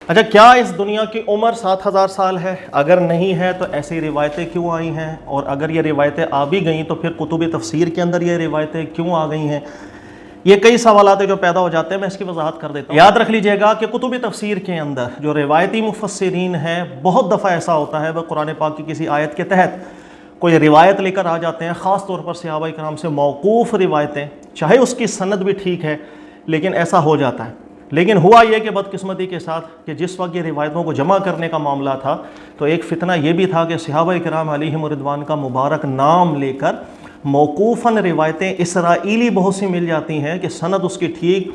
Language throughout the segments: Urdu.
اچھا، کیا اس دنیا کی عمر 7,000 سال ہے؟ اگر نہیں ہے تو ایسی روایتیں کیوں آئی ہیں؟ اور اگر یہ روایتیں آ بھی گئیں تو پھر کتب تفسیر کے اندر یہ روایتیں کیوں آ گئی ہیں؟ یہ کئی سوالات جو پیدا ہو جاتے ہیں، میں اس کی وضاحت کر دیتا ہوں۔ یاد رکھ لیجئے گا کہ کتب تفسیر کے اندر جو روایتی مفسرین ہیں، بہت دفعہ ایسا ہوتا ہے وہ قرآن پاک کی کسی آیت کے تحت کوئی روایت لے کر آ جاتے ہیں، خاص طور پر صحابہ کرام سے موقوف روایتیں، چاہے اس کی سند بھی ٹھیک ہے لیکن ایسا ہو جاتا ہے۔ لیکن ہوا یہ کہ بدقسمتی کے ساتھ کہ جس وقت یہ روایتوں کو جمع کرنے کا معاملہ تھا تو ایک فتنہ یہ بھی تھا کہ صحابہ کرام علیہم رضوان کا مبارک نام لے کر موقوفاً روایتیں اسرائیلی بہت سی مل جاتی ہیں کہ سند اس کی ٹھیک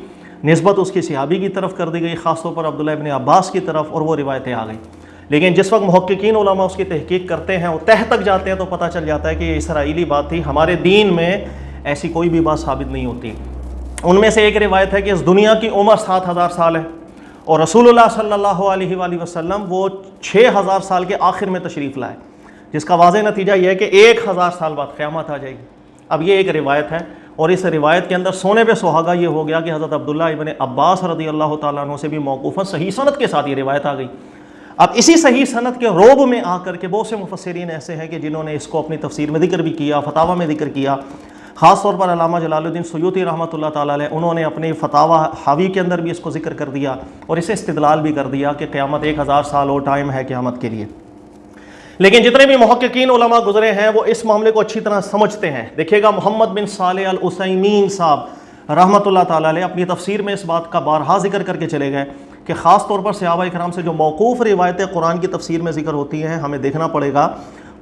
نسبت اس کی صحابی کی طرف کر دی گئی، خاص طور پر عبداللہ ابن عباس کی طرف، اور وہ روایتیں آ گئیں۔ لیکن جس وقت محققین علماء اس کی تحقیق کرتے ہیں، وہ تہ تک جاتے ہیں، تو پتہ چل جاتا ہے کہ یہ اسرائیلی بات تھی، ہمارے دین میں ایسی کوئی بھی بات ثابت نہیں ہوتی۔ ان میں سے ایک روایت ہے کہ اس دنیا کی عمر 7,000 سال ہے، اور رسول اللہ صلی اللہ علیہ وآلہ وسلم وہ 6,000 سال کے آخر میں تشریف لائے، جس کا واضح نتیجہ یہ ہے کہ 1,000 سال بعد قیامت آ جائے گی۔ اب یہ ایک روایت ہے، اور اس روایت کے اندر سونے پہ سہاگا یہ ہو گیا کہ حضرت عبداللہ ابن عباس رضی اللہ تعالیٰ عنہ سے بھی موقوفاً صحیح سند کے ساتھ یہ روایت آ گئی۔ اب اسی صحیح سند کے روب میں آ کر کے بہت سے مفسرین ایسے ہیں کہ جنہوں نے اس کو اپنی تفسیر میں ذکر بھی کیا، فتاوی میں ذکر کیا، خاص طور پر علامہ جلال الدین سیوطی رحمۃ اللہ تعالیٰ علیہ، انہوں نے اپنے فتاوی حاوی کے اندر بھی اس کو ذکر کر دیا اور اسے استدلال بھی کر دیا کہ قیامت 1,000 سال اور ٹائم ہے قیامت کے لیے۔ لیکن جتنے بھی محققین علماء گزرے ہیں وہ اس معاملے کو اچھی طرح سمجھتے ہیں۔ دیکھیے گا محمد بن صالح العثیمین صاحب رحمۃ اللہ تعالیٰ علیہ اپنی تفسیر میں اس بات کا بارہا ذکر کر کے چلے گئے کہ خاص طور پر صحابہ کرام سے جو موقوف روایتیں قرآن کی تفسیر میں ذکر ہوتی ہیں، ہمیں دیکھنا پڑے گا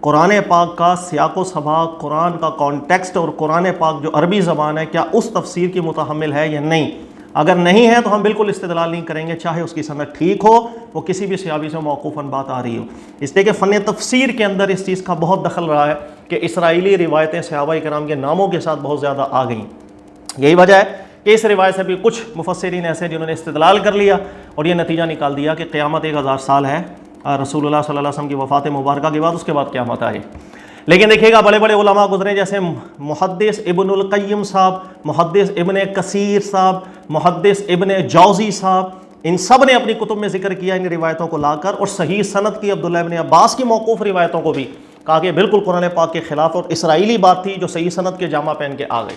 قرآن پاک کا سیاق و سباق، قرآن کا کانٹیکسٹ اور قرآن پاک جو عربی زبان ہے کیا اس تفسیر کی متحمل ہے یا نہیں۔ اگر نہیں ہے تو ہم بالکل استدلال نہیں کریں گے، چاہے اس کی سند ٹھیک ہو، وہ کسی بھی صحابی سے موقوفاً بات آ رہی ہو۔ اس لیے کہ فن تفسیر کے اندر اس چیز کا بہت دخل رہا ہے کہ اسرائیلی روایتیں صحابہ کرام کے ناموں کے ساتھ بہت زیادہ آ گئیں۔ یہی وجہ ہے کہ اس روایت سے بھی کچھ مفسرین ایسے جنہوں نے استدلال کر لیا اور یہ نتیجہ نکال دیا کہ قیامت 1,000 سال ہے، رسول اللہ صلی اللہ علیہ وسلم کی وفات مبارکہ کے بعد، اس کے بعد قیامت آئے۔ لیکن دیکھیے گا بڑے بڑے علماء گزرے جیسے محدث ابن القیم صاحب، محدث ابن کثیر صاحب، محدث ابن جوزی صاحب، ان سب نے اپنی کتب میں ذکر کیا ان روایتوں کو لا کر، اور صحیح سند کی عبداللہ ابن عباس کی موقوف روایتوں کو بھی کہا کہ بالکل قرآن پاک کے خلاف اور اسرائیلی بات تھی جو صحیح سند کے جامہ پہن کے آ گئی۔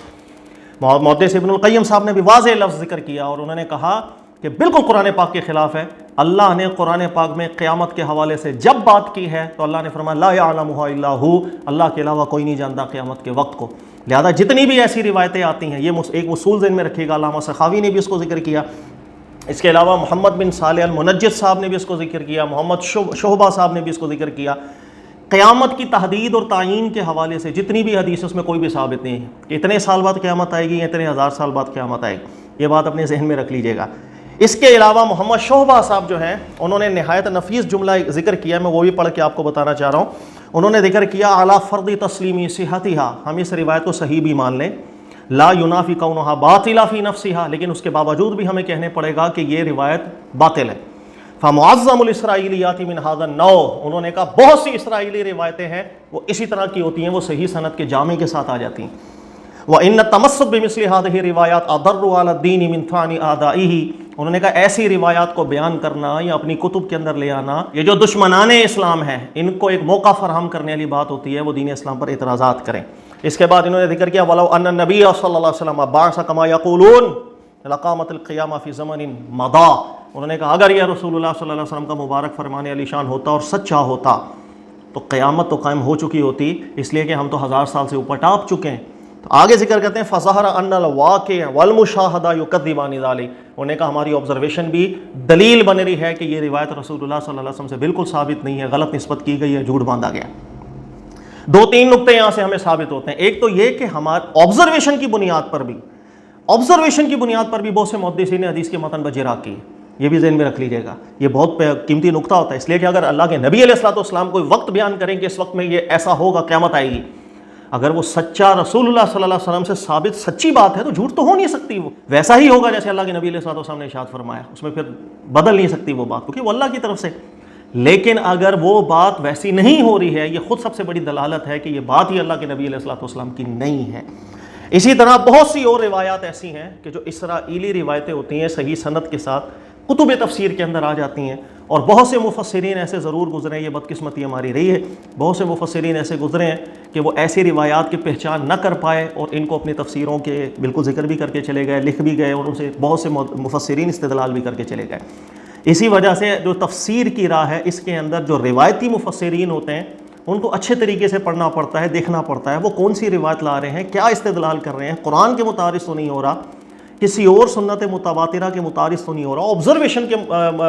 محدث ابن القیم صاحب نے بھی واضح لفظ ذکر کیا اور انہوں نے کہا کہ بالکل قرآن پاک کے خلاف ہے۔ اللہ نے قرآن پاک میں قیامت کے حوالے سے جب بات کی ہے تو اللہ نے فرمایا لا یعلمها الا هو، اللہ کے علاوہ کوئی نہیں جانتا قیامت کے وقت کو۔ لہذا جتنی بھی ایسی روایتیں آتی ہیں، یہ ایک اصول ذہن میں رکھیے گا، علامہ سخاوی نے بھی اس کو ذکر کیا، اس کے علاوہ محمد بن صالح المنجد صاحب نے بھی اس کو ذکر کیا، محمد شعبہ صاحب نے بھی اس کو ذکر کیا۔ قیامت کی تحدید اور تعین کے حوالے سے جتنی بھی حدیث اس میں کوئی بھی ثابت نہیں ہے کہ اتنے سال بعد قیامت آئے گی یا اتنے 1,000 سال بعد قیامت آئے گی، یہ بات اپنے ذہن میں رکھ لیجئے گا۔ اس کے علاوہ محمد شعبہ صاحب جو ہیں، انہوں نے نہایت نفیس جملہ ذکر کیا، میں وہ بھی پڑھ کے آپ کو بتانا چاہ رہا ہوں۔ انہوں نے ذکر کیا اعلیٰ فرض تسلیمی صحتها، ہم اس روایت کو صحیح بھی مان لیں، لا ینافی کونہا باطلا فی نفسہا، لیکن اس کے باوجود بھی ہمیں کہنے پڑے گا کہ یہ روایت باطل ہے۔ فمعظم الاسرائیلیات من ھذا النوع، انہوں نے کہا بہت سی اسرائیلی روایتیں ہیں وہ اسی طرح کی ہوتی ہیں، وہ صحیح سند کے جامع کے ساتھ آ جاتی ہیں۔ وَإِنَّ التَّمَسُّكَ بِمِثْلِ هَذِهِ الرِّوَایَاتِ أَضَرُّ عَلَى الدِّینِ مِنْ طَعْنِ أَعْدَائِهِ، انہوں نے کہا ایسی روایات کو بیان کرنا یا اپنی کتب کے اندر لے آنا، یہ جو دشمنان اسلام ہیں ان کو ایک موقع فراہم کرنے والی بات ہوتی ہے، وہ دین اسلام پر اعتراضات کریں۔ اس کے بعد انہوں نے ذکر کیا وَلَوْ أَنَّ النَّبِيَّ صلی اللہ علیہ وسلم بَعَثَ كَمَا يَقُولُونَ لَقَامَتِ الْقِيَامَةُ فِي زَمَنٍ مَضَىٰ، انہوں نے کہا اگر یہ رسول اللہ صلی اللہ علیہ وسلم کا مبارک فرمان علی شان ہوتا اور سچا ہوتا تو قیامت تو قائم ہو چکی ہوتی، اس لیے کہ ہم تو 1,000 سال سے اوپر ٹاپ چکے ہیں۔ تو آگے ذکر کرتے ہیں فظہر ان الواقع والمشاہدہ یکذبان ذلک، انہوں نے کہا ہماری آبزرویشن بھی دلیل بن رہی ہے کہ یہ روایت رسول اللہ صلی اللہ علیہ وسلم سے بالکل ثابت نہیں ہے، غلط نسبت کی گئی ہے، جھوٹ باندھا گیا۔ دو تین نقطے یہاں سے ہمیں ثابت ہوتے ہیں۔ ایک تو یہ کہ ہمارے آبزرویشن کی بنیاد پر بھی بہت سے محدثین نے حدیث کے متن بجرا کی، یہ بھی ذہن میں رکھ لیجیے گا، یہ بہت قیمتی نقطہ ہوتا ہے، اس لیے کہ اگر اللہ کے نبی علیہ الصلوۃ والسلام کوئی وقت بیان کریں کہ اس وقت میں یہ ایسا ہوگا، قیامت آئے گی، اگر وہ سچا رسول اللہ صلی اللہ علیہ وسلم سے ثابت سچی بات ہے تو جھوٹ تو ہو نہیں سکتی، وہ ویسا ہی ہوگا جیسے اللہ کے نبی علیہ الصلوۃ والسلام نے ارشاد فرمایا، اس میں پھر بدل نہیں سکتی وہ بات، کیونکہ وہ اللہ کی طرف سے۔ لیکن اگر وہ بات ویسی نہیں ہو رہی ہے، یہ خود سب سے بڑی دلالت ہے کہ یہ بات ہی اللہ کے نبی علیہ الصلوۃ والسلام کی نہیں ہے۔ اسی طرح بہت سی اور روایات ایسی ہیں کہ جو اسرائیلی روایتیں ہوتی ہیں صحیح سند کے ساتھ، کتب تفسیر کے اندر آ جاتی ہیں. اور بہت سے مفسرین ایسے ضرور گزرے ہیں, یہ بدقسمتی ہماری رہی ہے, بہت سے مفسرین ایسے گزرے ہیں کہ وہ ایسی روایات کی پہچان نہ کر پائے اور ان کو اپنی تفسیروں کے بالکل ذکر بھی کر کے چلے گئے, لکھ بھی گئے, اور ان سے بہت سے مفسرین استدلال بھی کر کے چلے گئے. اسی وجہ سے جو تفسیر کی راہ ہے, اس کے اندر جو روایتی مفسرین ہوتے ہیں ان کو اچھے طریقے سے پڑھنا پڑتا ہے, دیکھنا پڑتا ہے وہ کون سی روایت لا رہے ہیں, کیا استدلال کر رہے ہیں, قرآن کے متعارض تو نہیں ہو رہا, کسی اور سنت متواترہ کے متعارض تو نہیں ہو رہا, آبزرویشن کے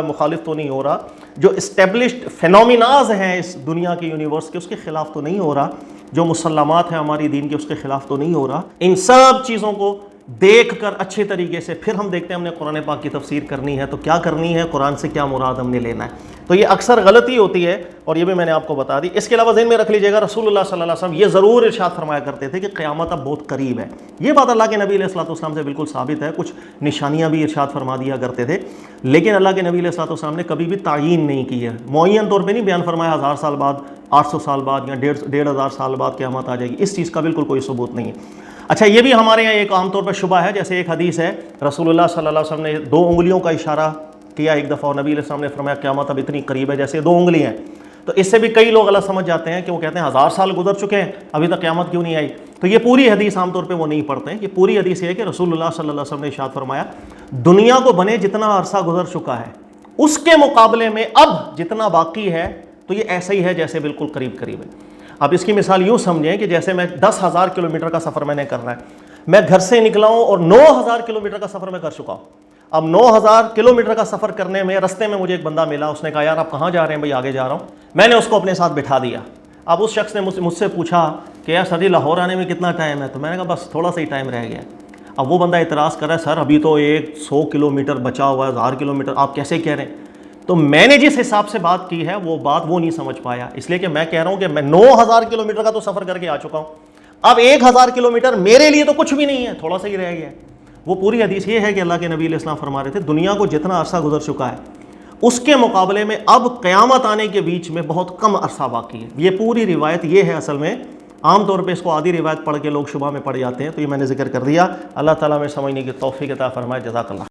مخالف تو نہیں ہو رہا, جو اسٹیبلشڈ فینومیناز ہیں اس دنیا کے یونیورس کے اس کے خلاف تو نہیں ہو رہا, جو مسلمات ہیں ہماری دین کے اس کے خلاف تو نہیں ہو رہا. ان سب چیزوں کو دیکھ کر اچھے طریقے سے پھر ہم دیکھتے ہیں ہم نے قرآن پاک کی تفسیر کرنی ہے تو کیا کرنی ہے, قرآن سے کیا مراد ہم نے لینا ہے. تو یہ اکثر غلطی ہوتی ہے اور یہ بھی میں نے آپ کو بتا دی. اس کے علاوہ ذہن میں رکھ لیجیے گا, رسول اللہ صلی اللہ علیہ وسلم یہ ضرور ارشاد فرمایا کرتے تھے کہ قیامت اب بہت قریب ہے. یہ بات اللہ کے نبی علیہ الصلوۃ والسلام سے بالکل ثابت ہے, کچھ نشانیاں بھی ارشاد فرما دیا کرتے تھے, لیکن اللہ کے نبی علیہ الصلوۃ والسلام نے کبھی بھی تعیین نہیں کی ہے, معین طور پہ نہیں بیان فرمایا 1000 سال بعد, 800 سال بعد یا 1500 سال بعد قیامت آ جائے گی. اس چیز کا بالکل کوئی ثبوت نہیں ہے. اچھا, یہ بھی ہمارے یہاں ایک عام طور پر شبہ ہے, جیسے ایک حدیث ہے رسول اللہ صلی اللہ علیہ وسلم نے 2 انگلیوں کا اشارہ کیا ایک دفعہ, اور نبی علیہ السلام نے فرمایا قیامت اب اتنی قریب ہے جیسے 2 انگلی ہیں. تو اس سے بھی کئی لوگ غلط سمجھ جاتے ہیں کہ وہ کہتے ہیں 1000 سال گزر چکے ہیں ابھی تک قیامت کیوں نہیں آئی. تو یہ پوری حدیث عام طور پہ وہ نہیں پڑھتے ہیں. یہ پوری حدیث یہ ہے کہ رسول اللہ صلی اللہ علیہ وسلم نے ارشاد فرمایا دنیا کو بنے جتنا عرصہ گزر چکا ہے اس کے مقابلے میں اب جتنا باقی ہے تو یہ ایسا ہی ہے جیسے بالکل قریب قریب ہے. اب اس کی مثال یوں سمجھیں کہ جیسے میں 10,000 کلومیٹر کا سفر میں نے کرنا ہے, میں گھر سے نکلا ہوں اور 9,000 کلومیٹر کا سفر میں کر چکا ہوں. اب 9,000 کلومیٹر کا سفر کرنے میں رستے میں مجھے ایک بندہ ملا, اس نے کہا یار آپ کہاں جا رہے ہیں؟ بھائی آگے جا رہا ہوں. میں نے اس کو اپنے ساتھ بٹھا دیا. اب اس شخص نے مجھ سے پوچھا کہ یار سر جی لاہور آنے میں کتنا ٹائم ہے؟ تو میں نے کہا بس تھوڑا سا ہی ٹائم رہ گیا. اب وہ بندہ اعتراض کر رہا ہے سر ابھی تو 100 کلومیٹر بچا ہوا ہے, 1000 کلومیٹر آپ کیسے کہہ رہے ہیں؟ تو میں نے جس حساب سے بات کی ہے وہ بات وہ نہیں سمجھ پایا, اس لیے کہ میں کہہ رہا ہوں کہ میں 9,000 کلومیٹر کا تو سفر کر کے آ چکا ہوں, اب 1,000 کلومیٹر میرے لیے تو کچھ بھی نہیں ہے, تھوڑا سا ہی رہ گیا ہے. وہ پوری حدیث یہ ہے کہ اللہ کے نبی علیہ السلام فرما رہے تھے دنیا کو جتنا عرصہ گزر چکا ہے اس کے مقابلے میں اب قیامت آنے کے بیچ میں بہت کم عرصہ باقی ہے. یہ پوری روایت یہ ہے. اصل میں عام طور پہ اس کو آدھی روایت پڑھ کے لوگ شبہ میں پڑ جاتے ہیں, تو یہ میں نے ذکر کر دیا. اللہ تعالیٰ میں سمجھنے کی توفیق عطا فرمائے. جزاک اللہ.